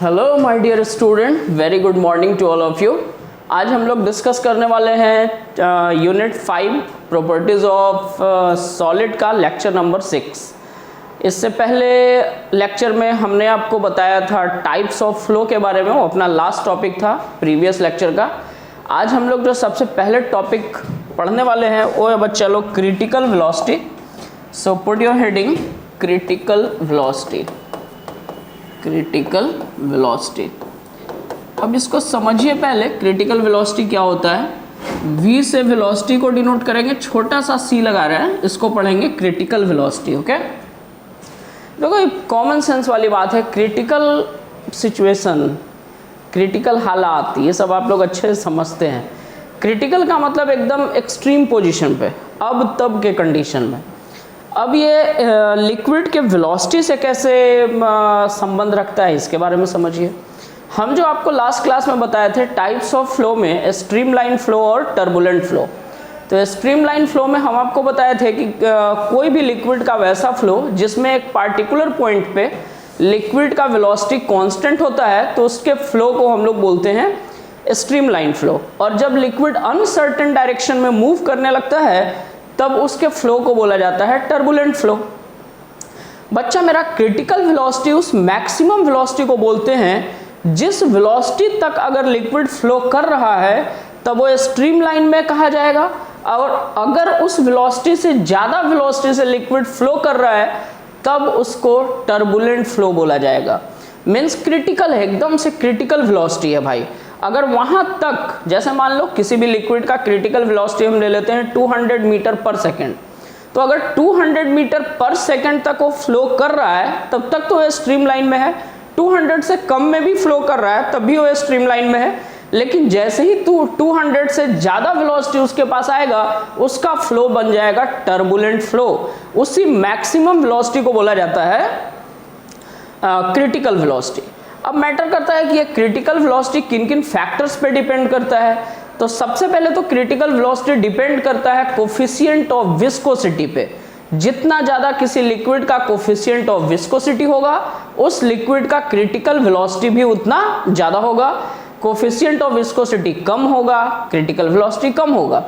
Hello my dear student, very good morning to all of you. आज हम लोग discuss करने वाले हैं यूनिट 5 प्रॉपर्टीज़ ऑफ सॉलिड का लेक्चर नंबर 6। इससे पहले लेक्चर में हमने आपको बताया था टाइप्स ऑफ फ्लो के बारे में, वो अपना लास्ट टॉपिक था प्रीवियस लेक्चर का। आज हम लोग जो सबसे पहले टॉपिक पढ़ने वाले हैं वो है बच्चा लोग critical velocity. So put your heading critical velocity. Critical velocity, अब इसको समझिए पहले। क्रिटिकल वेलोसिटी क्या होता है? v से वेलोसिटी को डिनोट करेंगे, छोटा सा c लगा रहा है, इसको पढ़ेंगे क्रिटिकल वेलोसिटी। ओके, देखो ये कॉमन सेंस वाली बात है। क्रिटिकल सिचुएशन, क्रिटिकल हालात, ये सब आप लोग अच्छे से समझते हैं। क्रिटिकल का मतलब एकदम एक्सट्रीम पोजीशन पे, अब तब के कंडीशन में। अब ये लिक्विड के वेलोसिटी से कैसे संबंध रखता है, इसके बारे में समझिए। हम जो आपको लास्ट क्लास में बताए थे टाइप्स ऑफ फ्लो में स्ट्रीमलाइन फ्लो और टर्बुलेंट फ्लो। तो स्ट्रीमलाइन फ्लो में हम आपको बताए थे कि कोई भी लिक्विड का वैसा फ्लो जिसमें एक पार्टिकुलर पॉइंट पे लिक्विड का वेलोसिटी कांस्टेंट होता है, तो उसके फ्लो को हम लोग बोलते हैं स्ट्रीमलाइन फ्लो। और जब लिक्विड अनसर्टेन डायरेक्शन में मूव करने लगता है तब उसके फ्लो को बोला जाता है टर्बुलेंट फ्लो। बच्चा मेरा क्रिटिकल वेलोसिटी उस मैक्सिमम वेलोसिटी को बोलते हैं जिस वेलोसिटी तक अगर लिक्विड फ्लो कर रहा है तब वो स्ट्रीमलाइन में कहा जाएगा, और अगर उस वेलोसिटी से ज़्यादा वेलोसिटी से लिक्विड फ्लो कर रहा है तब उसको टर्बुलेंट फ्लो बोला जाएगा। मीन्स क्रिटिकल है, एकदम से क्रिटिकल वेलोसिटी है भाई। अगर वहाँ तक, जैसे मान लो किसी भी लिक्विड का क्रिटिकल वेलोसिटी हम ले लेते हैं 200 मीटर पर सेकेंड, तो अगर 200 मीटर पर सेकेंड तक वो फ्लो कर रहा है तब तक तो वो स्ट्रीमलाइन में है। 200 से कम में भी फ्लो कर रहा है तब भी वो स्ट्रीमलाइन में है। लेकिन जैसे ही 200 से ज़्यादा वेलोसिटी उसके पास आएगा उसका फ्लो बन जाएगा टर्बुलेंट फ्लो। उसी मैक्सिमम वेलोसिटी को बोला जाता है क्रिटिकल वेलोसिटी। अब मैटर करता है कि ये क्रिटिकल वेलोसिटी किन किन फैक्टर्स पे डिपेंड करता है। तो सबसे पहले तो क्रिटिकल वेलोसिटी डिपेंड करता है कोफिशिएंट ऑफ विस्कोसिटी पे। जितना ज़्यादा किसी लिक्विड का कोफिशिएंट ऑफ विस्कोसिटी होगा उस लिक्विड का क्रिटिकल वेलोसिटी भी उतना ज़्यादा होगा। कोफिशिएंट ऑफ विस्कोसिटी कम होगा, क्रिटिकल वेलोसिटी कम होगा।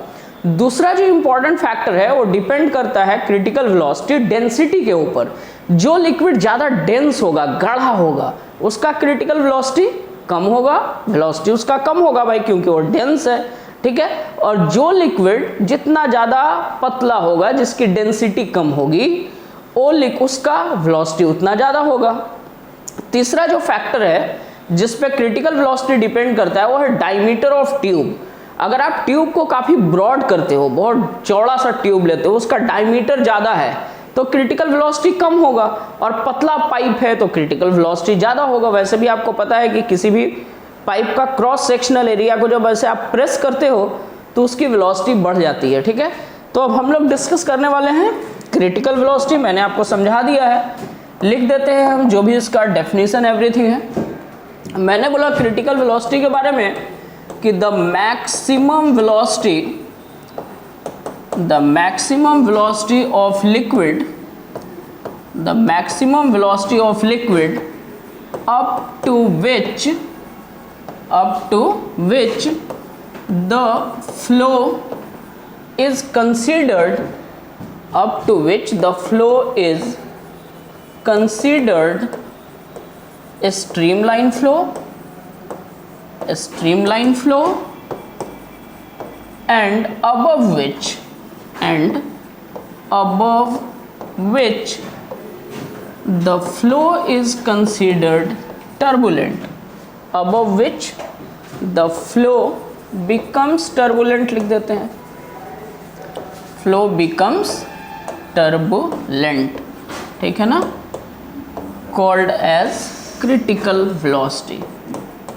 दूसरा जो इंपॉर्टेंट फैक्टर है वो डिपेंड करता है क्रिटिकल वेलोसिटी डेंसिटी के ऊपर। जो लिक्विड ज़्यादा डेंस होगा, गाढ़ा होगा, उसका क्रिटिकल वेलोसिटी कम होगा, वेलोसिटी उसका कम होगा भाई, क्योंकि वो डेंस है। ठीक है, और जो लिक्विड जितना ज़्यादा पतला होगा, जिसकी डेंसिटी कम होगी, वो उसका वेलोसिटी उतना ज़्यादा होगा। तीसरा जो फैक्टर है जिस पे क्रिटिकल वेलोसिटी डिपेंड करता है वो है डायमीटर ऑफ ट्यूब। अगर आप ट्यूब को काफ़ी ब्रॉड करते हो, बहुत चौड़ा सा ट्यूब लेते हो, उसका डायमीटर ज़्यादा है तो क्रिटिकल वेलोसिटी कम होगा, और पतला पाइप है तो क्रिटिकल वेलोसिटी ज़्यादा होगा। वैसे भी आपको पता है कि किसी भी पाइप का क्रॉस सेक्शनल एरिया को जब ऐसे आप प्रेस करते हो तो उसकी वेलोसिटी बढ़ जाती है। ठीक है, तो अब हम लोग डिस्कस करने वाले हैं क्रिटिकल वेलोसिटी। मैंने आपको समझा दिया है, लिख देते हैं हम जो भी इसका डेफिनेशन एवरीथिंग है। मैंने बोला क्रिटिकल वेलोसिटी के बारे में कि the maximum velocity of liquid up to which the flow is considered a streamline flow, and above which the flow is considered turbulent, above which the flow becomes turbulent। लिख देते हैं, flow becomes turbulent, ठीक है ना, called as critical velocity।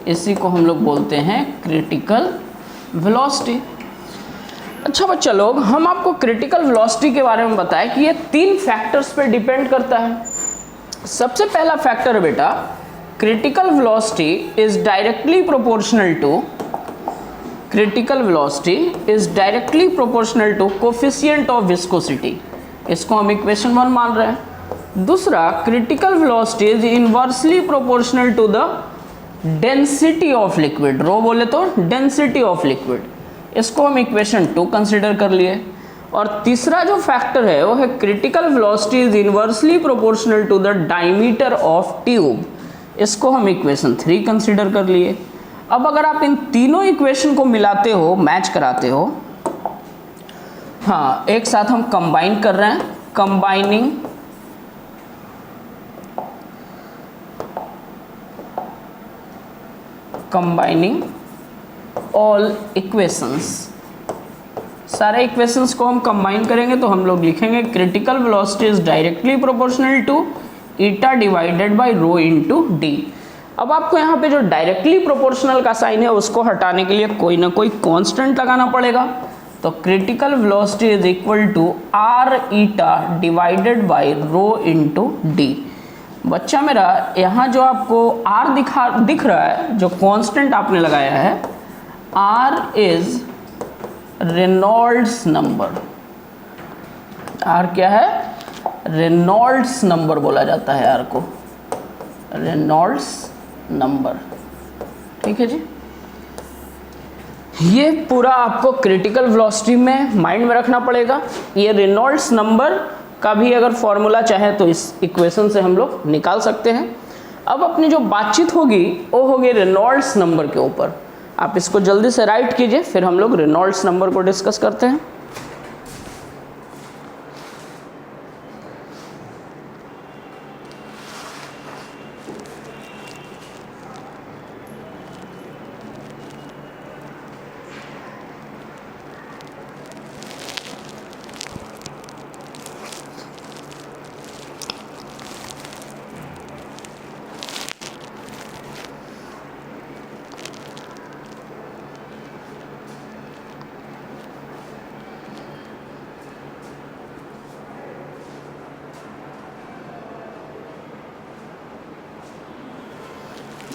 इसी को हम लोग बोलते हैं क्रिटिकल वेलोसिटी। अच्छा बच्चा लोग, हम आपको क्रिटिकल वेलोसिटी के बारे में बताएं कि ये 3 फैक्टर्स पे डिपेंड करता है। सबसे पहला फैक्टर है बेटा, critical velocity is directly proportional to coefficient of viscosity. इसको हम इक्वेशन 1 मान रहे हैं। दूसरा, critical velocity is inversely proportional to the density of liquid, rho बोले तो डेंसिटी ऑफ लिक्विड, इसको हम इक्वेशन 2 कंसिडर कर लिए। और तीसरा जो फैक्टर है वो है critical velocity is inversely proportional to the diameter of tube, इसको हम इक्वेशन 3 कंसिडर कर लिए। अब अगर आप इन तीनों इक्वेशन को मिलाते हो, मैच कराते हो, हाँ एक साथ हम कंबाइन कर रहे हैं, कंबाइनिंग ऑल इक्वेशंस, सारे इक्वेशंस को हम कंबाइन करेंगे तो हम लोग लिखेंगे critical velocity is directly proportional to eta divided by rho into D. अब आपको यहाँ पे जो डायरेक्टली प्रोपोर्शनल का साइन है उसको हटाने के लिए कोई ना कोई कांस्टेंट लगाना पड़ेगा, तो critical velocity is equal to R eta divided by rho into D. बच्चा मेरा यहाँ जो आपको आर दिख रहा है, जो कांस्टेंट आपने लगाया है, R is Reynolds number. R क्या है? रेनॉल्ड्स नंबर बोला जाता है आर को, रेनॉल्ड्स नंबर। ठीक है जी, ये पूरा आपको क्रिटिकल वेलोसिटी में माइंड में रखना पड़ेगा। ये रेनॉल्ड्स नंबर का भी अगर फॉर्मूला चाहे तो इस इक्वेशन से हम लोग निकाल सकते हैं। अब अपनी जो बातचीत होगी वो होगी रेनॉल्ड्स नंबर के ऊपर। आप इसको जल्दी से राइट कीजिए, फिर हम लोग रेनॉल्ड्स नंबर को डिस्कस करते हैं।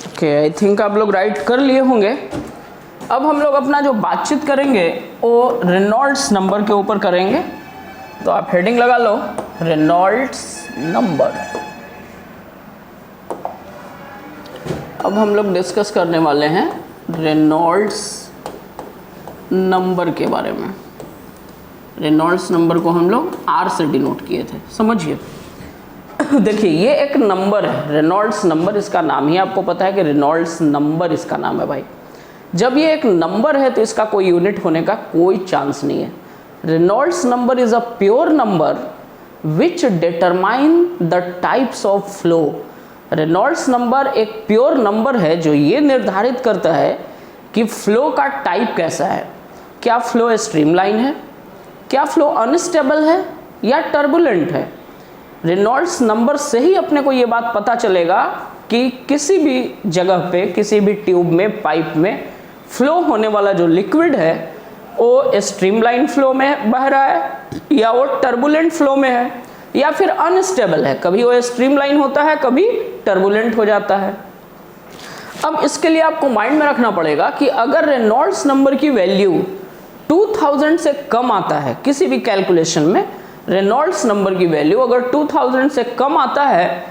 ओके, आई थिंक आप लोग राइट कर लिए होंगे। अब हम लोग अपना जो बातचीत करेंगे वो रेनॉल्ड्स नंबर के ऊपर करेंगे, तो आप हेडिंग लगा लो रेनॉल्ड्स नंबर। अब हम लोग डिस्कस करने वाले हैं रेनॉल्ड्स नंबर के बारे में। रेनॉल्ड्स नंबर को हम लोग आर से डिनोट किए थे, समझिए। देखिए ये एक नंबर है, रेनॉल्ड्स नंबर इसका नाम ही आपको पता है कि रेनॉल्ड्स नंबर इसका नाम है भाई। जब ये एक नंबर है तो इसका कोई यूनिट होने का कोई चांस नहीं है। Reynolds number is a pure number which determine the types of flow. Reynolds number एक प्योर नंबर है जो ये निर्धारित करता है कि फ्लो का टाइप कैसा है। क्या फ्लो स्ट्रीमलाइन है, क्या फ्लो अनस्टेबल है या टर्बुलेंट है। रेनॉल्ड्स नंबर से ही अपने को ये बात पता चलेगा कि किसी भी जगह पे, किसी भी ट्यूब में, पाइप में फ्लो होने वाला जो लिक्विड है वो स्ट्रीमलाइन फ्लो में बह रहा है या वो टर्बुलेंट फ्लो में है या फिर अनस्टेबल है। कभी वो स्ट्रीमलाइन होता है, कभी टर्बुलेंट हो जाता है। अब इसके लिए आपको माइंड में रखना पड़ेगा कि अगर रेनॉल्ड्स नंबर की वैल्यू 2000 से कम आता है किसी भी कैलकुलेशन में, रेनॉल्ड्स नंबर की वैल्यू अगर 2000 से कम आता है,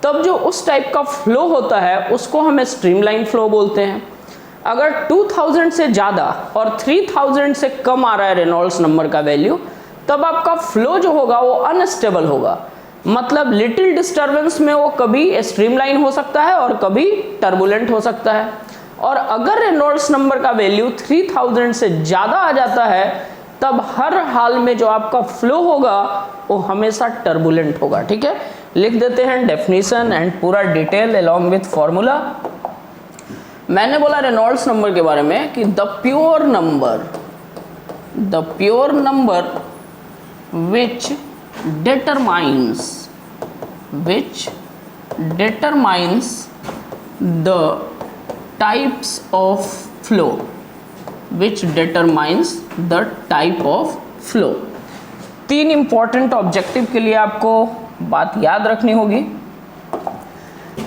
तब जो उस टाइप का फ्लो होता है उसको हम स्ट्रीमलाइन फ्लो बोलते हैं। अगर 2000 से ज़्यादा और 3000 से कम आ रहा है रेनॉल्ड्स नंबर का वैल्यू, तब आपका फ्लो जो होगा वो अनस्टेबल होगा। मतलब लिटिल डिस्टर्बेंस में वो कभी स्ट्रीमलाइन हो सकता है और कभी टर्बुलेंट हो सकता है। और अगर रेनॉल्ड्स नंबर का वैल्यू 3000 से ज़्यादा आ जाता है, तब हर हाल में जो आपका फ्लो होगा वो हमेशा टर्बुलेंट होगा। ठीक है, लिख देते हैं डेफिनेशन एंड पूरा डिटेल अलोंग विथ फॉर्मूला। मैंने बोला रेनॉल्ड्स नंबर के बारे में कि the pure number which determines the types of flow, तीन इंपॉर्टेंट ऑब्जेक्टिव के लिए आपको बात याद रखनी होगी।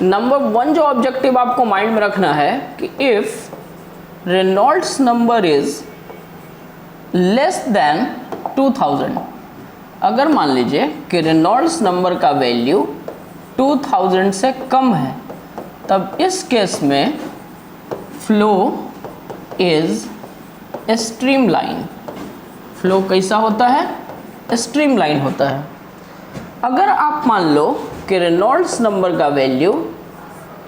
नंबर 1 जो ऑब्जेक्टिव आपको माइंड में रखना है कि if Reynolds number is less than 2000, अगर मान लीजिए कि रेनॉल्ड्स नंबर का वैल्यू 2000 से कम है, तब इस केस में फ्लो इज स्ट्रीमलाइन। फ्लो कैसा होता है? स्ट्रीमलाइन होता है। अगर आप मान लो कि रेनॉल्ड्स नंबर का value,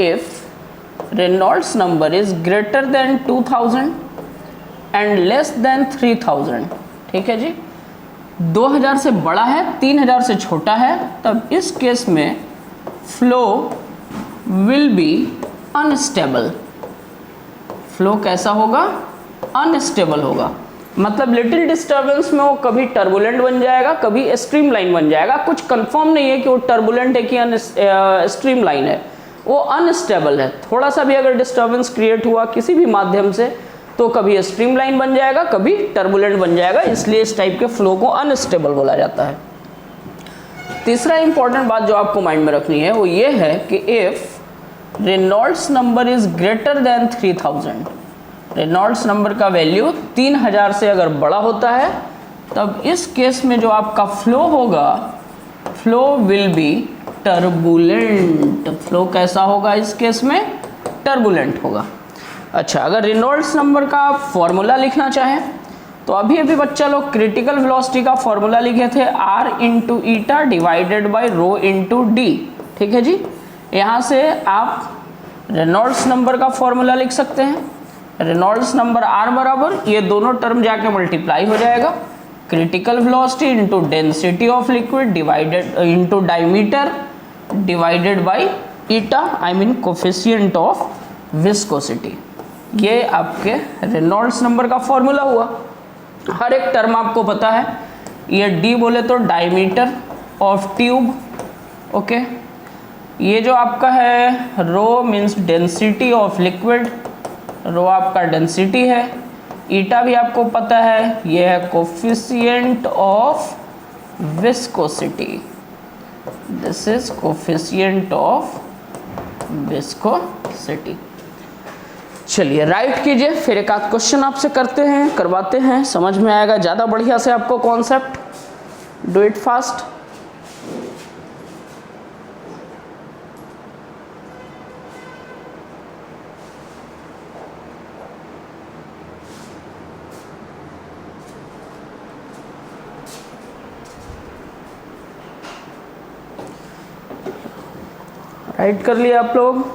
if Reynolds number is greater than 2000 and less than 3000, ठीक है जी, 2000 से बड़ा है, 3000 से छोटा है, तब इस केस में flow will be unstable. Flow कैसा होगा? अनस्टेबल होगा। मतलब लिटिल डिस्टर्बेंस में वो कभी टर्बुलेंट बन जाएगा, कभी स्ट्रीमलाइन बन जाएगा। कुछ कंफर्म नहीं है कि वो टर्बुलेंट है कि स्ट्रीमलाइन है, वो अनस्टेबल है। थोड़ा सा भी अगर डिस्टर्बेंस क्रिएट हुआ किसी भी माध्यम से तो कभी स्ट्रीमलाइन बन जाएगा, कभी टर्बुलेंट बन जाएगा, इसलिए इस टाइप के फ्लो को अनस्टेबल बोला जाता है। तीसरा इंपॉर्टेंट बात जो आपको माइंड में रखनी है वो ये है कि if Reynolds number is greater than 3000, Reynolds number का वैल्यू 3000 से अगर बड़ा होता है, तब इस केस में जो आपका फ्लो होगा, flow will be turbulent. Flow कैसा होगा इस केस में? टर्बुलेंट होगा। अच्छा, अगर रेनॉल्ड्स नंबर का आप फॉर्मूला लिखना चाहें तो अभी अभी बच्चा लोग क्रिटिकल वेलोसिटी का फॉर्मूला लिखे थे R into eta divided by rho into D, ठीक है जी। यहाँ से आप रेनॉल्ड्स नंबर का फॉर्मूला लिख सकते हैं। रेनॉल्ड्स नंबर R बराबर, ये दोनों टर्म जाके मल्टीप्लाई हो जाएगा, critical velocity into density of liquid divided into diameter divided by eta, I mean coefficient of viscosity. ये आपके रेनॉल्ड्स नंबर का फॉर्मूला हुआ। हर एक टर्म आपको पता है। ये D बोले तो डायमीटर ऑफ ट्यूब, ओके। ये जो आपका है रो मीन्स डेंसिटी ऑफ लिक्विड, रो आपका डेंसिटी है। ईटा भी आपको पता है, ये है coefficient of viscosity. This is coefficient of viscosity. चलिए राइट कीजिए, फिर एक आध क्वेश्चन आपसे करवाते हैं, समझ में आएगा ज़्यादा बढ़िया से आपको concept. Do it fast. Right कर लिया आप लोग?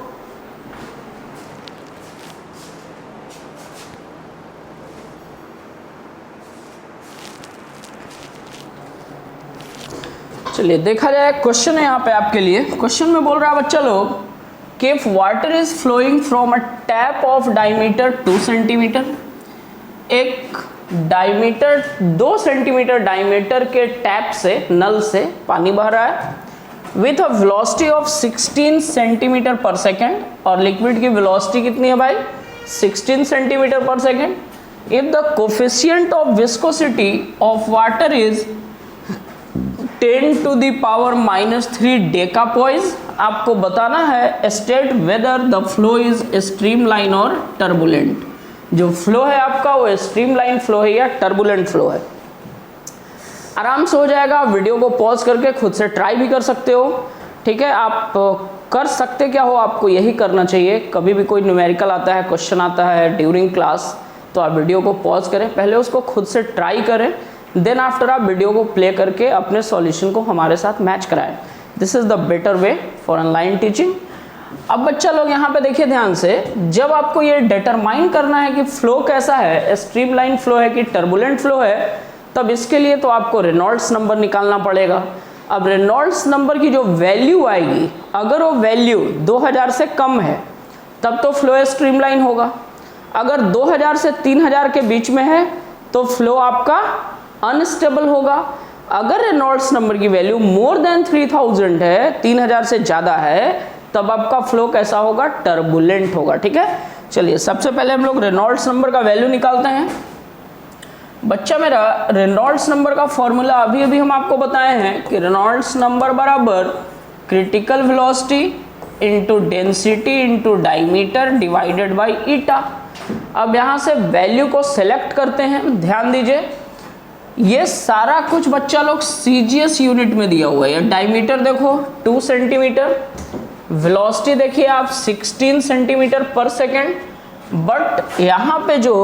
चलिए देखा जाए, क्वेश्चन है यहाँ पे आपके लिए। क्वेश्चन में बोल रहा है बच्चा लोग कि if water is flowing from a tap of diameter 2 centimetre, एक डायमीटर 2 सेंटीमीटर डायमीटर के टैप से, नल से पानी बह रहा है with a velocity of 16 centimetre per second, और लिक्विड की वेलोसिटी कितनी है भाई? 16 centimetre per second. If the coefficient of viscosity of water is 10 to the power -3 decapoise, आपको बताना है state whether the flow is streamline और टर्बुलेंट। जो फ्लो है आपका वो स्ट्रीमलाइन फ्लो है या टर्बुलेंट फ्लो है। आराम से हो जाएगा। वीडियो को पॉज करके खुद से ट्राई भी कर सकते हो, ठीक है। आप कर सकते क्या हो, आपको यही करना चाहिए। कभी भी कोई न्यूमेरिकल आता है, क्वेश्चन आता है ड्यूरिंग क्लास, तो आप वीडियो को पॉज करें, पहले उसको खुद से ट्राई करें, देन आफ्टर आप वीडियो को प्ले करके अपने सॉल्यूशन को हमारे साथ मैच कराएं। This is the better way for online teaching. अब बच्चा लोग यहाँ पे देखिए ध्यान से, जब आपको ये डिटरमाइन करना है कि फ्लो कैसा है, स्ट्रीमलाइन फ्लो है कि टर्बुलेंट फ्लो है, तब इसके लिए तो आपको रेनॉल्ड्स नंबर निकालना पड़ेगा। अब रेनॉल्ड्स नंबर की जो वैल्यू आएगी, अगर वो वैल्यू 2000 से कम है तब तो फ्लो स्ट्रीमलाइन होगा। अगर 2000 से 3000 के बीच में है तो फ्लो आपका अनस्टेबल होगा। अगर रेनॉल्ड्स नंबर की वैल्यू मोर देन 3000 है, 3000 से ज़्यादा है, तब आपका फ्लो कैसा होगा? टर्बुलेंट होगा, ठीक है। चलिए सबसे पहले हम लोग रेनॉल्ड्स नंबर का वैल्यू निकालते हैं। बच्चा मेरा, रेनॉल्ड्स नंबर का फॉर्मूला अभी अभी हम आपको बताए हैं कि रेनॉल्ड्स नंबर बराबर critical velocity into density into diameter divided by eta. अब यहाँ से वैल्यू को सेलेक्ट करते हैं। ध्यान दीजिए, ये सारा कुछ बच्चा लोग CGS यूनिट में दिया हुआ है। डायमीटर देखो 2 सेंटीमीटर, वेलोसिटी देखिए आप 16 सेंटीमीटर पर सेकेंड, बट यहाँ पे जो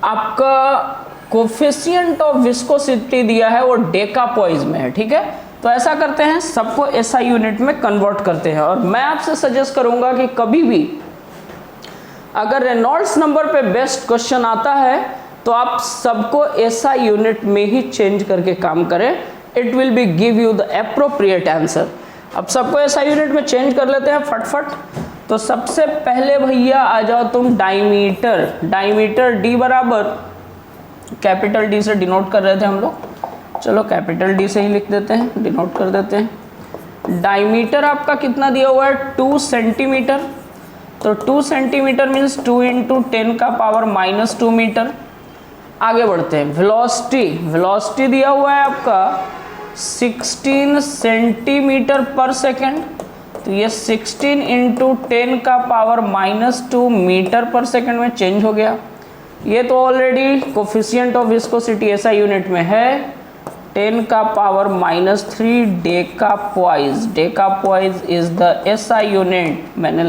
आपका कोफिशिएंट ऑफ विस्कोसिटी दिया है वो डेकापोइज में है, ठीक है। तो ऐसा करते हैं, सबको एसआई यूनिट में कन्वर्ट करते हैं। और मैं आपसे सजेस्ट करूंगा कि कभी भी अगर रेनॉल्ड्स नंबर पे बेस्ट क्वेश्चन आता है तो आप सबको एसआई यूनिट में ही चेंज करके काम करें, it will be give you the appropriate answer. अब सबको एसआई यूनिट में चेंज कर लेते हैं फटफट। तो सबसे पहले भैया आ जाओ तुम डायमीटर। डायमीटर डी बराबर कैपिटल डी से डिनोट कर रहे थे हम लोग, चलो कैपिटल डी से ही लिख देते हैं, डिनोट कर देते हैं। डायमीटर आपका कितना दिया हुआ है 2 सेंटीमीटर, तो 2 सेंटीमीटर मीन्स 2 इंटू 10 का पावर -2 मीटर। आगे बढ़ते हैं, वेलोसिटी। वेलोसिटी दिया हुआ है आपका 16 सेंटीमीटर पर सेकेंड, तो ये 16 इंटू 10 का पावर -2 मीटर पर सेकेंड में चेंज हो गया। ये तो already coefficient of viscosity SI unit में है, 10 का power -3 decapoise. Decapoise is the SI unit, मैंने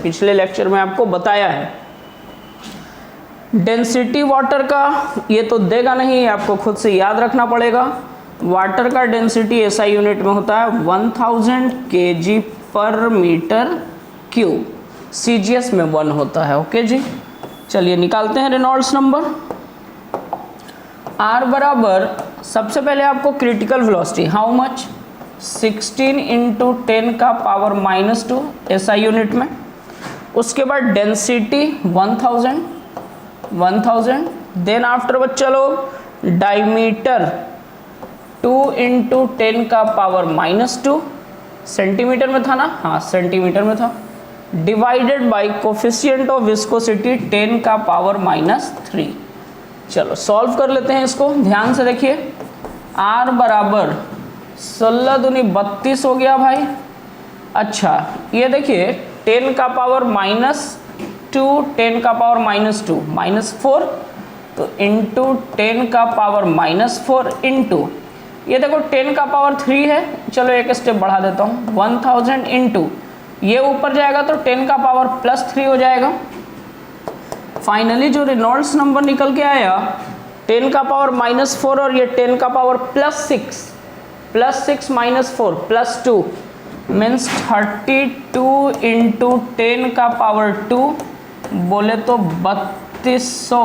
पिछले लेक्चर में आपको बताया है। डेंसिटी वाटर का ये तो देगा नहीं, आपको खुद से याद रखना पड़ेगा। वाटर का डेंसिटी एसआई यूनिट में होता है 1000 kg पर मीटर क्यूब, सीजीएस में 1 होता है। ओके जी, चलिए निकालते हैं रेनॉल्ड्स नंबर। आर बराबर सबसे पहले आपको critical velocity how much 16 into 10 का पावर -2 एसआई यूनिट में। उसके बाद डेंसिटी 1000। देन आफ्टर बच्चा लोग डायमीटर 2 इंटू 10 का पावर -2, सेंटीमीटर में था ना, हाँ सेंटीमीटर में था, divided by coefficient of viscosity 10 का पावर -3। चलो सॉल्व कर लेते हैं इसको, ध्यान से देखिए। R बराबर 16 दूनी 32 हो गया भाई। अच्छा ये देखिए 10 का पावर -2, 10 का पावर -2 -4, तो इंटू 10 का पावर -4 इंटू ये देखो 10 का पावर 3 है, चलो एक स्टेप बढ़ा देता हूँ, 1000 इंटू ये ऊपर जाएगा तो 10 का पावर +3 हो जाएगा। फाइनली जो रेनॉल्ड्स नंबर निकल के आया 10 का पावर -4 और ये 10 का पावर +6 -4 +2 मीन्स 32 इंटू 10 का पावर 2, बोले तो 3200।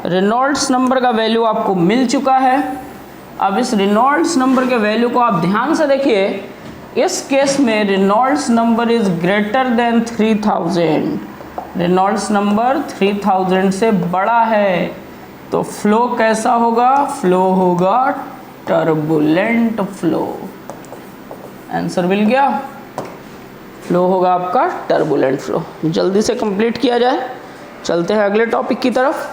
रेनॉल्ड्स नंबर का वैल्यू आपको मिल चुका है। अब इस रेनॉल्ड्स नंबर के वैल्यू को आप ध्यान से देखिए। इस केस में Reynolds number is greater than 3000, Reynolds number 3000 से बड़ा है, तो फ्लो कैसा होगा, फ्लो होगा टर्बुलेंट फ्लो। आंसर मिल गया, फ्लो होगा आपका टर्बुलेंट फ्लो। जल्दी से कंप्लीट किया जाए, चलते हैं अगले टॉपिक की तरफ।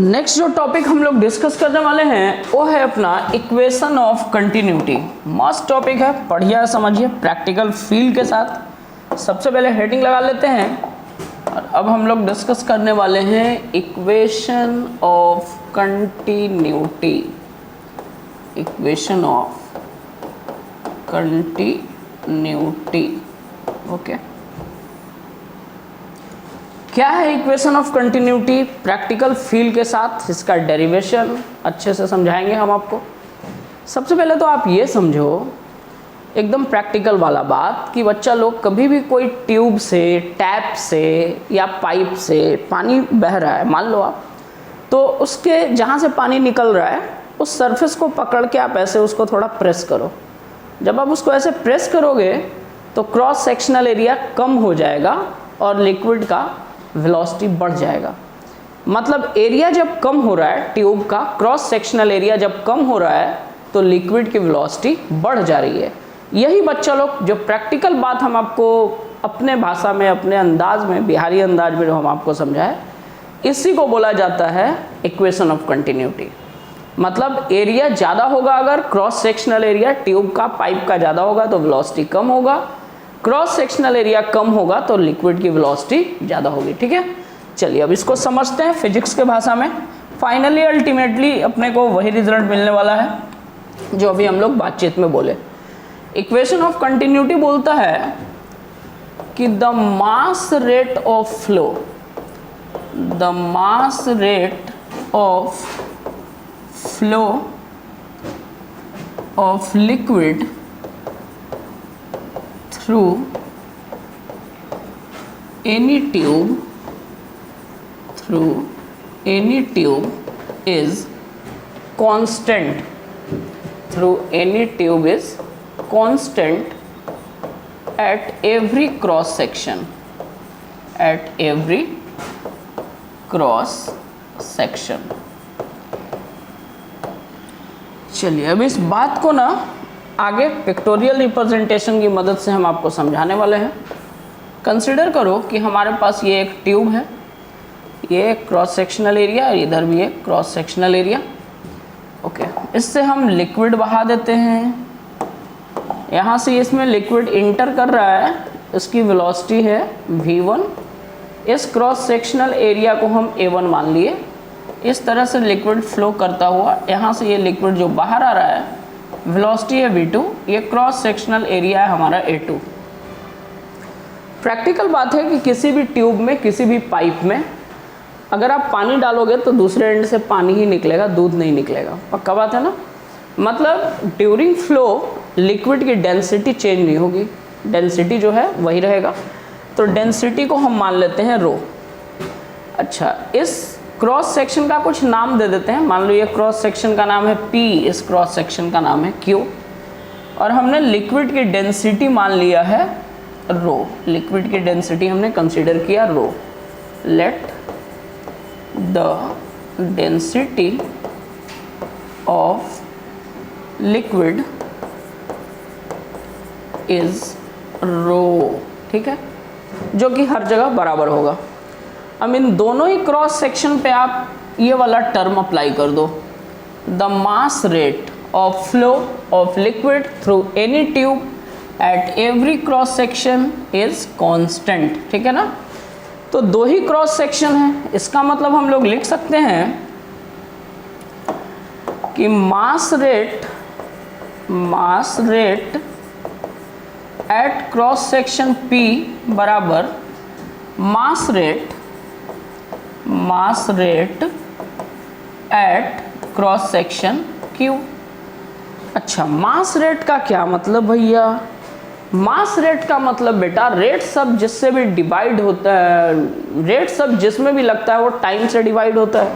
नेक्स्ट जो टॉपिक हम लोग डिस्कस करने वाले हैं वो है अपना इक्वेशन ऑफ कंटिन्यूटी। मस्त टॉपिक है, बढ़िया समझिए, प्रैक्टिकल फील के साथ। सबसे पहले हेडिंग लगा लेते हैं और अब हम लोग डिस्कस करने वाले हैं equation of continuity. Equation of continuity, okay. क्या है equation of continuity? Practical feel के साथ इसका डेरिवेशन अच्छे से समझाएंगे हम आपको। सबसे पहले तो आप ये समझो एकदम प्रैक्टिकल वाला बात कि बच्चा लोग कभी भी कोई ट्यूब से, टैप से या पाइप से पानी बह रहा है, मान लो आप, तो उसके जहाँ से पानी निकल रहा है उस सरफेस को पकड़ के आप ऐसे उसको थोड़ा प्रेस करो। जब आप उसको ऐसे प्रेस करोगे तो क्रॉस सेक्शनल एरिया कम हो जाएगा और लिक्विड का वेलोसिटी बढ़ जाएगा। मतलब एरिया जब कम हो रहा है, ट्यूब का क्रॉस सेक्शनल एरिया जब कम हो रहा है तो लिक्विड की वेलोसिटी बढ़ जा रही है। यही बच्चा लोग जो प्रैक्टिकल बात हम आपको अपने भाषा में, अपने अंदाज में, बिहारी अंदाज में जो हम आपको समझाए, इसी को बोला जाता है इक्वेशन ऑफ कंटिन्यूटी। मतलब एरिया ज़्यादा होगा, अगर क्रॉस सेक्शनल एरिया ट्यूब का, पाइप का ज़्यादा होगा तो वेलोसिटी कम होगा, क्रॉस सेक्शनल एरिया कम होगा तो लिक्विड की वेलोसिटी ज़्यादा होगी। ठीक है, चलिए अब इसको समझते हैं फिजिक्स के भाषा में। फाइनली अल्टीमेटली अपने को वही रिजल्ट मिलने वाला है जो अभी हम लोग बातचीत में बोले। इक्वेशन ऑफ कंटिन्यूटी बोलता है कि the mass rate of flow, the mass rate of flow of liquid through any tube, through any tube is constant, through any tube is constant at every cross section, at every cross section। चलिए अब इस बात को ना आगे pictorial representation की मदद से हम आपको समझाने वाले हैं। कंसिडर करो कि हमारे पास ये एक ट्यूब है, ये क्रॉस सेक्शनल एरिया और इधर भी एक क्रॉस सेक्शनल एरिया। ओके, इससे हम लिक्विड बहा देते हैं। यहाँ से इसमें लिक्विड इंटर कर रहा है, इसकी वेलोसिटी है v1। इस क्रॉस सेक्शनल एरिया को हम a1 मान लिए। इस तरह से लिक्विड फ्लो करता हुआ यहाँ से ये लिक्विड जो बाहर आ रहा है, वेलोसिटी है v2, ये क्रॉस सेक्शनल एरिया है हमारा a2। प्रैक्टिकल बात है कि किसी भी ट्यूब में, किसी भी पाइप में अगर आप पानी डालोगे तो दूसरे एंड से पानी ही निकलेगा, दूध नहीं निकलेगा। पक्का बात है ना। मतलब ड्यूरिंग फ्लो लिक्विड की डेंसिटी चेंज नहीं होगी, डेंसिटी जो है वही रहेगा। तो डेंसिटी को हम मान लेते हैं रो। अच्छा, इस क्रॉस सेक्शन का कुछ नाम दे देते हैं। मान लो ये क्रॉस सेक्शन का नाम है P, इस क्रॉस सेक्शन का नाम है Q, और हमने लिक्विड की डेंसिटी मान लिया है रो। लिक्विड की डेंसिटी हमने कंसीडर किया rho. Let the density of liquid is rho, ठीक है, जो कि हर जगह बराबर होगा। अब इन दोनों ही क्रॉस सेक्शन पे आप ये वाला टर्म अप्लाई कर दो, the mass rate of flow of liquid through any tube at every cross section is constant. ठीक है ना। तो दो ही क्रॉस सेक्शन है, इसका मतलब हम लोग लिख सकते हैं कि mass rate at cross section P बराबर mass rate at cross section Q। अच्छा, मास रेट का क्या मतलब भैया? मास रेट का मतलब बेटा, रेट सब जिससे भी डिवाइड होता है, रेट सब जिसमें भी लगता है वो टाइम से डिवाइड होता है।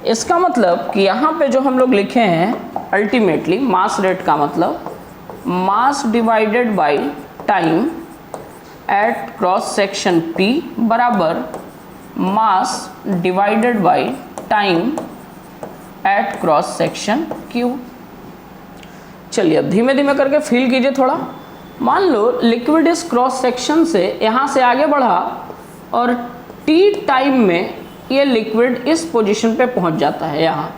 इसका मतलब कि यहाँ पे जो हम लोग लिखे हैं अल्टीमेटली मास रेट का मतलब mass divided by time at cross section P बराबर mass divided by time at cross section Q। चलिए अब धीमे धीमे करके फील कीजिए थोड़ा। मान लो लिक्विड इस क्रॉस सेक्शन से यहाँ से आगे बढ़ा और t टाइम में ये लिक्विड इस पोजीशन पे पहुँच जाता है। यहाँ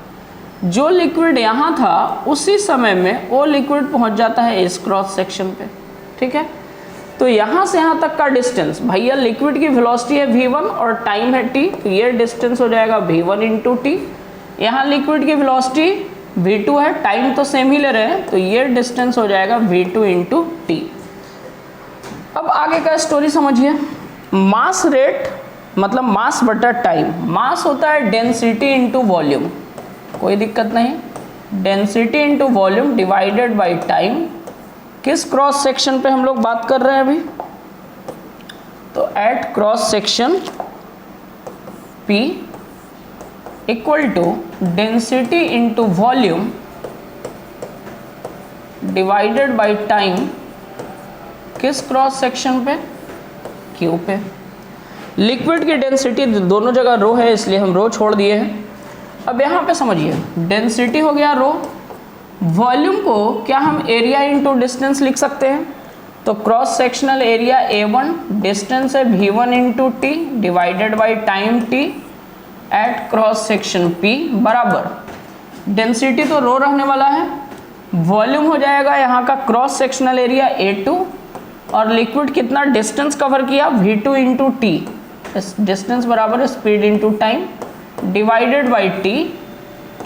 जो लिक्विड यहाँ था उसी समय में वो लिक्विड पहुँच जाता है इस क्रॉस सेक्शन पे। ठीक है, तो यहाँ से यहाँ तक का डिस्टेंस, भैया लिक्विड की वेलोसिटी है v1 और टाइम है t, तो ये डिस्टेंस हो जाएगा v1 इंटू टी। यहाँ लिक्विड की वेलोसिटी v2 है, टाइम तो सेम ही ले रहे हैं, तो ये डिस्टेंस हो जाएगा v2 इंटू टी। अब आगे का स्टोरी समझिए। मास रेट मतलब मास बटा टाइम। मास होता है डेंसिटी इंटू वॉल्यूम, कोई दिक्कत नहीं, density into volume divided by time किस क्रॉस सेक्शन पे हम लोग बात कर रहे हैं अभी? तो at cross section P equal to density into volume divided by time, किस क्रॉस सेक्शन पे? Q पे। लिक्विड की डेंसिटी दोनों जगह रो है, इसलिए हम रो छोड़ दिए हैं। अब यहाँ पे समझिए, डेंसिटी हो गया रो, वॉल्यूम को क्या हम एरिया इंटू डिस्टेंस लिख सकते हैं? तो cross sectional area A1, distance है V1 into T divided by time t at cross section P बराबर, डेंसिटी तो रो रहने वाला है, वॉल्यूम हो जाएगा यहाँ का क्रॉस सेक्शनल एरिया A2, और लिक्विड कितना डिस्टेंस कवर किया? V2 इंटू टी, डिस्टेंस बराबर speed into time divided by T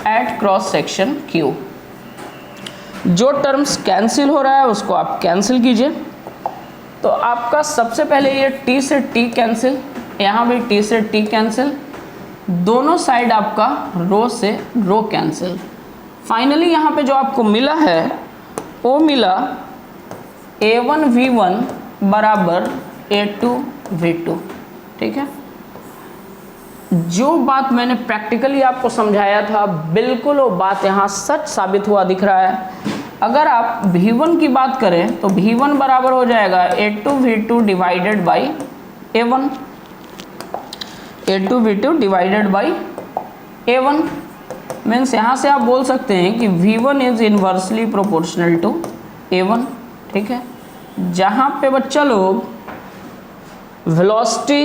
at cross section Q। जो टर्म्स कैंसिल हो रहा है उसको आप कैंसिल कीजिए। तो आपका सबसे पहले ये T से T कैंसिल, यहाँ भी T से T कैंसिल, दोनों साइड आपका रो से रो कैंसिल। फाइनली यहाँ पे जो आपको मिला है वो मिला A1 V1 बराबर A2 V2। ठीक है, जो बात मैंने प्रैक्टिकली आपको समझाया था बिल्कुल वो बात यहाँ सच साबित हुआ दिख रहा है। अगर आप V1 की बात करें तो V1 बराबर हो जाएगा A2 V2 divided by A1, A2 V2 divided by A1 means यहाँ से आप बोल सकते हैं कि V1 is inversely proportional to A1। ठीक है, जहाँ पे बच्चा लोग वेलोसिटी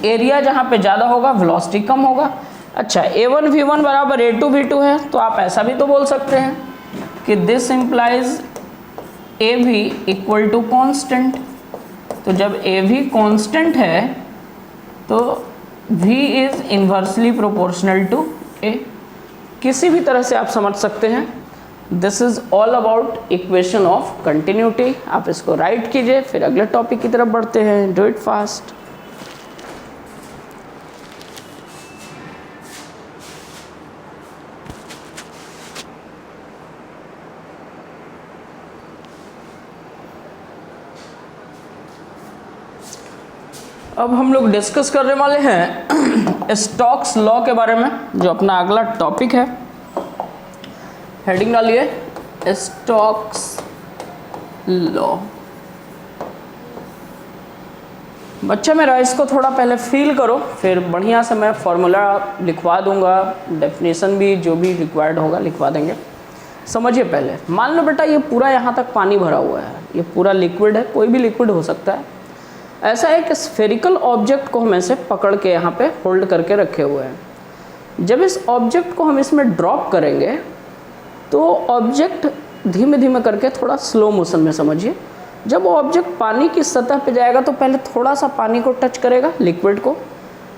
एरिया जहाँ पे ज़्यादा होगा वेलोसिटी कम होगा। अच्छा, A1 V1 बराबर A2 V2 है, तो आप ऐसा भी तो बोल सकते हैं कि this implies AV equal to constant. तो जब AV कॉन्स्टेंट है तो V is inversely proportional to A। किसी भी तरह से आप समझ सकते हैं। This is all about equation of continuity. आप इसको राइट कीजिए, फिर अगले टॉपिक की तरफ बढ़ते हैं। Do it fast. अब हम लोग डिस्कस करने वाले हैं स्टोक्स लॉ के बारे में, जो अपना अगला टॉपिक है। हेडिंग डालिए स्टोक्स लॉ। बच्चा मेरा इसको थोड़ा पहले फील करो, फिर बढ़िया से मैं फॉर्मूला लिखवा दूंगा, डेफिनेशन भी जो भी रिक्वायर्ड होगा लिखवा देंगे। समझिए पहले, मान लो बेटा ये पूरा यहाँ तक पानी भरा हुआ है, ये पूरा लिक्विड है, कोई भी लिक्विड हो सकता है। ऐसा एक स्फेरिकल ऑब्जेक्ट को हम ऐसे पकड़ के यहाँ पे होल्ड करके रखे हुए हैं। जब इस ऑब्जेक्ट को हम इसमें ड्रॉप करेंगे तो ऑब्जेक्ट धीमे धीमे करके थोड़ा स्लो मोशन में, समझिए, जब ऑब्जेक्ट पानी की सतह पे जाएगा तो पहले थोड़ा सा पानी को टच करेगा, लिक्विड को,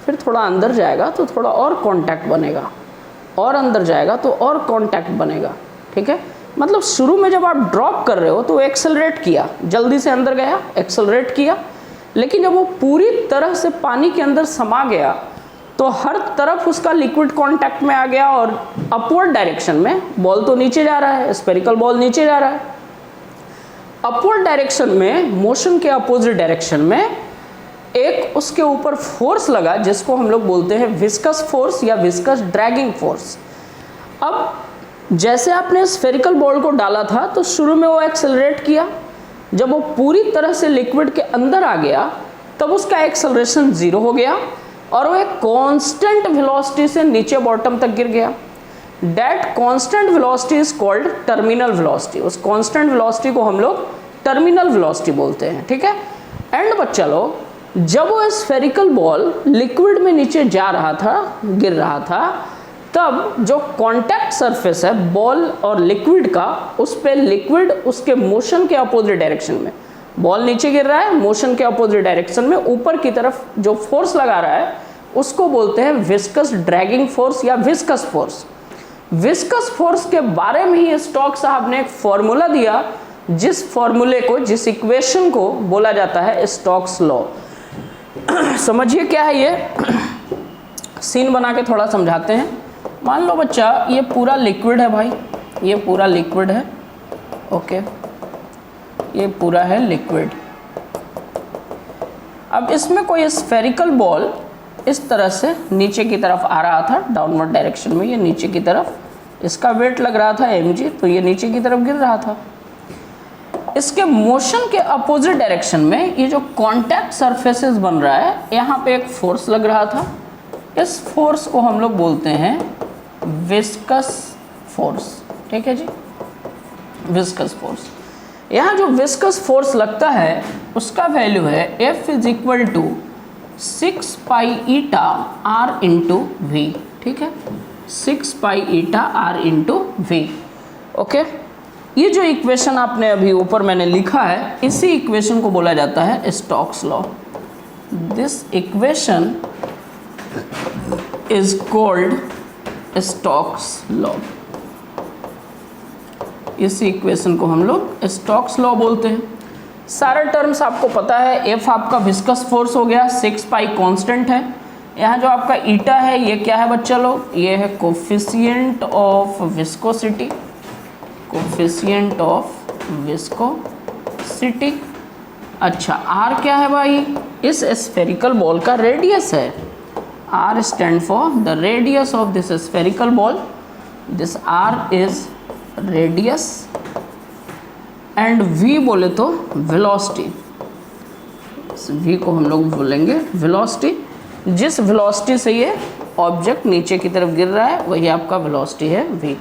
फिर थोड़ा अंदर जाएगा तो थोड़ा और कांटेक्ट बनेगा, और अंदर जाएगा तो और कांटेक्ट बनेगा। ठीक है, मतलब शुरू में जब आप ड्रॉप कर रहे हो तो एक्सेलरेट किया, जल्दी से अंदर गया, एक्सेलरेट किया, लेकिन जब वो पूरी तरह से पानी के अंदर समा गया तो हर तरफ उसका लिक्विड कांटेक्ट में आ गया और अपवर्ड डायरेक्शन में, बॉल तो नीचे जा रहा है, स्फेरिकल बॉल नीचे जा रहा है, अपवर्ड डायरेक्शन में, मोशन के अपोजिट डायरेक्शन में एक उसके ऊपर फोर्स लगा जिसको हम लोग बोलते हैं विस्कस फोर्स या विस्कस ड्रैगिंग फोर्स। अब जैसे आपने स्फेरिकल बॉल को डाला था तो शुरू में वो एक्सेलरेट किया, जब वो पूरी तरह से लिक्विड के अंदर आ गया तब उसका एक्सेलरेशन 0 हो गया और वो एक कांस्टेंट वेलोसिटी से नीचे बॉटम तक गिर गया। That constant velocity is called terminal velocity. उस कांस्टेंट वेलोसिटी को हम लोग टर्मिनल वेलोसिटी बोलते हैं। ठीक है, एंड बच्चा लोग, जब वो स्फेरिकल बॉल लिक्विड में नीचे जा रहा था, गिर रहा था, तब जो कांटेक्ट सरफेस है बॉल और लिक्विड का, उस पे लिक्विड उसके मोशन के अपोजिट डायरेक्शन में, बॉल नीचे गिर रहा है, मोशन के अपोजिट डायरेक्शन में ऊपर की तरफ जो फोर्स लगा रहा है उसको बोलते हैं विस्कस ड्रैगिंग फोर्स या विस्कस फोर्स। विस्कस फोर्स के बारे में ही स्टोक्स साहब ने एक फॉर्मूला दिया, जिस फॉर्मूले को, जिस इक्वेशन को बोला जाता है स्टोक्स लॉ। समझिए क्या है ये, सीन बना के थोड़ा समझाते हैं। मान लो बच्चा ये पूरा लिक्विड है भाई, ये पूरा लिक्विड है, ओके। ये पूरा है लिक्विड। अब इसमें कोई स्फेरिकल बॉल इस तरह से नीचे की तरफ आ रहा था, डाउनवर्ड डायरेक्शन में, ये नीचे की तरफ, इसका वेट लग रहा था mg, तो ये नीचे की तरफ गिर रहा था। इसके मोशन के अपोजिट डायरेक्शन में ये जो कांटेक्ट सरफेसेस बन रहा है, यहाँ पे एक फोर्स लग रहा था। इस फोर्स को हम लोग बोलते हैं विस्कस फोर्स। ठीक है जी, विस्कस फोर्स। यहाँ जो विस्कस फोर्स लगता है उसका वैल्यू है F = 6 pi eta r into v. ठीक है, 6 pi eta r into v. Okay, ये जो इक्वेशन आपने अभी ऊपर मैंने लिखा है, इसी इक्वेशन को बोला जाता है Stokes law. This equation is called Stokes law. इस इक्वेशन को हम लोग स्टोक्स लॉ बोलते हैं। सारे टर्म्स आपको पता है। F आपका विस्कस फोर्स हो गया, 6 पाई कांस्टेंट है। यहाँ जो आपका ईटा है ये क्या है बच्चा लोग, ये है coefficient of viscosity, coefficient of viscosity. अच्छा, R क्या है भाई, इस स्फेरिकल बॉल का रेडियस है। R stand for the radius of this spherical ball. This R is radius and V बोले तो वेलोसिटी। V को हम लोग बोलेंगे वेलोसिटी। जिस वेलोसिटी से ये ऑब्जेक्ट नीचे की तरफ गिर रहा है वही आपका वेलोसिटी है V।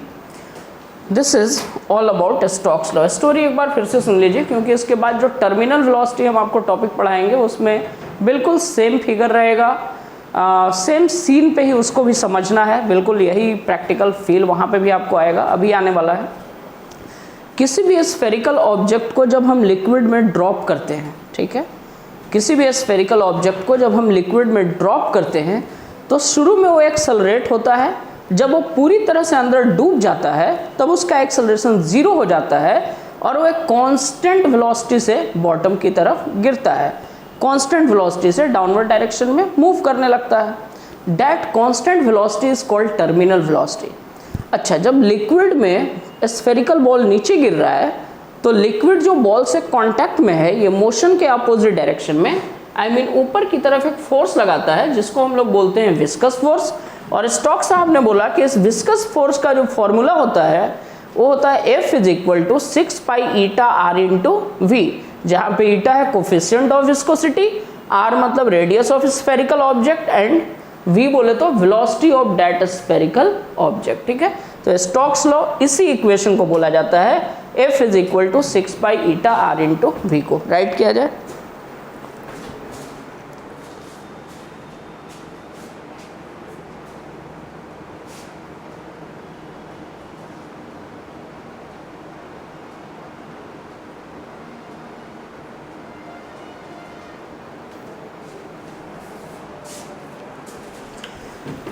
This is all about Stokes law. Story एक बार फिर से सुन लीजिए, क्योंकि इसके बाद जो टर्मिनल वेलोसिटी हम आपको टॉपिक पढ़ाएंगे उसमें बिल्कुल सेम फिगर रहेगा, सेम सीन पे ही उसको भी समझना है। बिल्कुल यही प्रैक्टिकल फील वहाँ पे भी आपको आएगा, अभी आने वाला है। किसी भी स्फेरिकल ऑब्जेक्ट को जब हम लिक्विड में ड्रॉप करते हैं, ठीक है, किसी भी स्फेरिकल ऑब्जेक्ट को जब हम लिक्विड में ड्रॉप करते हैं तो शुरू में वो एक्सेलरेट होता है। जब वो पूरी तरह से अंदर डूब जाता है तब उसका एक्सेलरेशन 0 हो जाता है और वो एक कांस्टेंट वेलोसिटी से बॉटम की तरफ गिरता है, कांस्टेंट वेलोसिटी से डाउनवर्ड डायरेक्शन में मूव करने लगता है। That constant velocity is called terminal velocity. अच्छा, जब लिक्विड में स्फेरिकल बॉल नीचे गिर रहा है तो लिक्विड जो बॉल से कांटेक्ट में है ये मोशन के अपोजिट डायरेक्शन में, आई मीन ऊपर की तरफ एक फोर्स लगाता है जिसको हम लोग बोलते हैं विस्कस फोर्स। और स्टोक्स साहब ने बोला कि इस विस्कस फोर्स का जो फॉर्मूला होता है वो होता है F = 6 pi eta r into v, जहाँ पे ईटा है कोफिशिएंट ऑफ विस्कोसिटी, r मतलब radius of spherical object and v बोले तो velocity of that spherical object. ठीक है, तो स्टोक्स लॉ इसी इक्वेशन को बोला जाता है F = 6 pi eta r into v को राइट किया जाए।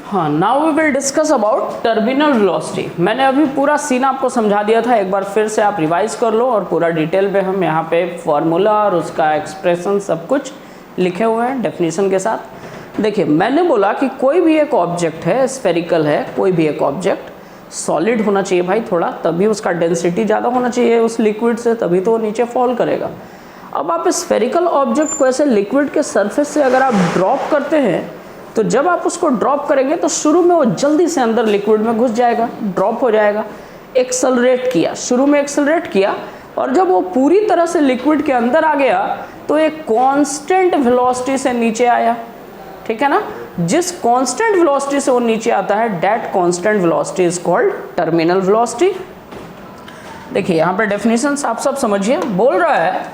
हाँ, now we will discuss about terminal velocity. मैंने अभी पूरा सीन आपको समझा दिया था, एक बार फिर से आप रिवाइज कर लो और पूरा डिटेल पे हम यहाँ पे फॉर्मूला और उसका एक्सप्रेशन सब कुछ लिखे हुए हैं डेफिनेशन के साथ। देखिए, मैंने बोला कि कोई भी एक ऑब्जेक्ट है, स्फेरिकल है, कोई भी एक ऑब्जेक्ट सॉलिड होना चाहिए भाई थोड़ा, तभी उसका डेंसिटी ज़्यादा होना चाहिए उस लिक्विड से, तभी तो वो नीचे फॉल करेगा। अब आप स्फेरिकल ऑब्जेक्ट को ऐसे लिक्विड के सरफेस से अगर आप ड्रॉप करते हैं तो जब आप उसको ड्रॉप करेंगे तो शुरू में वो जल्दी से अंदर लिक्विड में घुस जाएगा, ड्रॉप हो जाएगा। एक्सेलरेट किया, शुरू में एक्सेलरेट किया और जब वो पूरी तरह से लिक्विड के अंदर आ गया तो एक कांस्टेंट वेलोसिटी से नीचे आया। ठीक है ना, जिस कांस्टेंट वेलोसिटी से वो नीचे आता है that constant velocity is called terminal velocity. देखिए यहाँ पे डेफिनेशन आप सब समझिए, बोल रहा है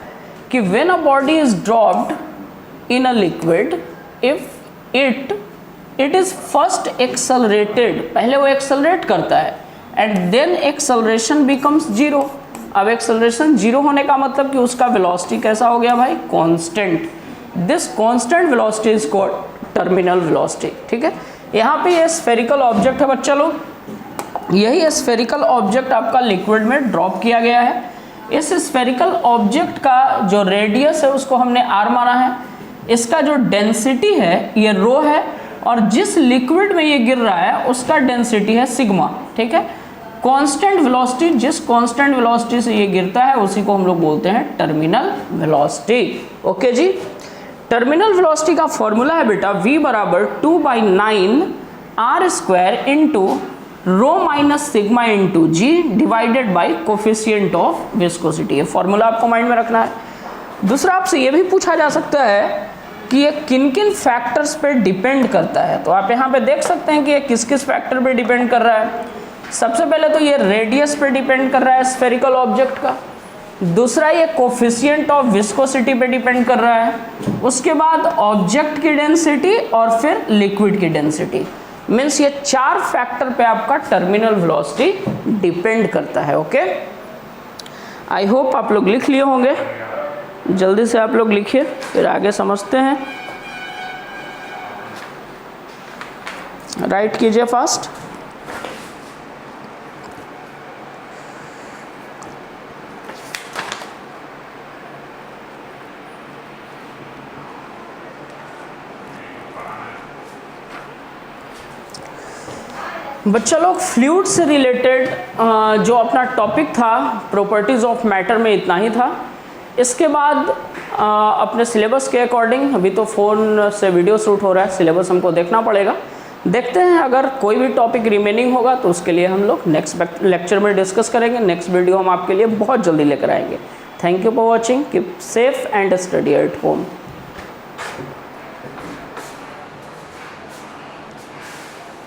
कि when a body is dropped in a liquid if it is first accelerated, पहले वो एक्सेलरेट करता है एंड देन एक्सेलरेशन बिकम्स 0। अब एक्सेलरेशन 0 होने का मतलब कि उसका वेलोसिटी कैसा हो गया भाई, constant. This constant velocity is called terminal velocity. ठीक है, यहाँ पे ये स्फेरिकल ऑब्जेक्ट है बच्चा लोग, यही स्फेरिकल ऑब्जेक्ट आपका लिक्विड में ड्रॉप किया गया है। इस स्फेरिकल ऑब्जेक्ट का जो रेडियस है उसको हमने r माना है, इसका जो डेंसिटी है ये रो है और जिस लिक्विड में ये गिर रहा है उसका डेंसिटी है सिग्मा। ठीक है, कांस्टेंट वेलोसिटी, जिस कांस्टेंट वेलोसिटी से ये गिरता है उसी को हम लोग बोलते हैं टर्मिनल वेलोसिटी। ओके जी, टर्मिनल वेलोसिटी का फॉर्मूला है बेटा v बराबर 2/9 r square into rho minus sigma into g divided by coefficient of viscosity. ये फॉर्मूला आपको माइंड में रखना है। दूसरा आपसे ये भी पूछा जा सकता है कि ये किन किन फैक्टर्स पे डिपेंड करता है, तो आप यहाँ पे देख सकते हैं कि ये किस किस फैक्टर पे डिपेंड कर रहा है। सबसे पहले तो ये रेडियस पे डिपेंड कर रहा है स्फेरिकल ऑब्जेक्ट का। दूसरा ये कोफिशिएंट ऑफ विस्कोसिटी पे डिपेंड कर रहा है। उसके बाद ऑब्जेक्ट की डेंसिटी और फिर लिक्विड की डेंसिटी। मीन्स ये 4 फैक्टर पे आपका टर्मिनल वेलोसिटी डिपेंड करता है। ओके, आई होप आप लोग लिख लिए होंगे। जल्दी से आप लोग लिखिए, फिर आगे समझते हैं। राइट कीजिए फास्ट। बच्चा लोग, फ्लूइड से रिलेटेड जो अपना टॉपिक था प्रॉपर्टीज ऑफ मैटर में इतना ही था। इसके बाद अपने सिलेबस के अकॉर्डिंग, अभी तो फ़ोन से वीडियो शूट हो रहा है, सिलेबस हमको देखना पड़ेगा। देखते हैं अगर कोई भी टॉपिक रिमेनिंग होगा तो उसके लिए हम लोग नेक्स्ट लेक्चर में डिस्कस करेंगे। नेक्स्ट वीडियो हम आपके लिए बहुत जल्दी लेकर आएंगे। Thank you for watching, keep safe and study at home.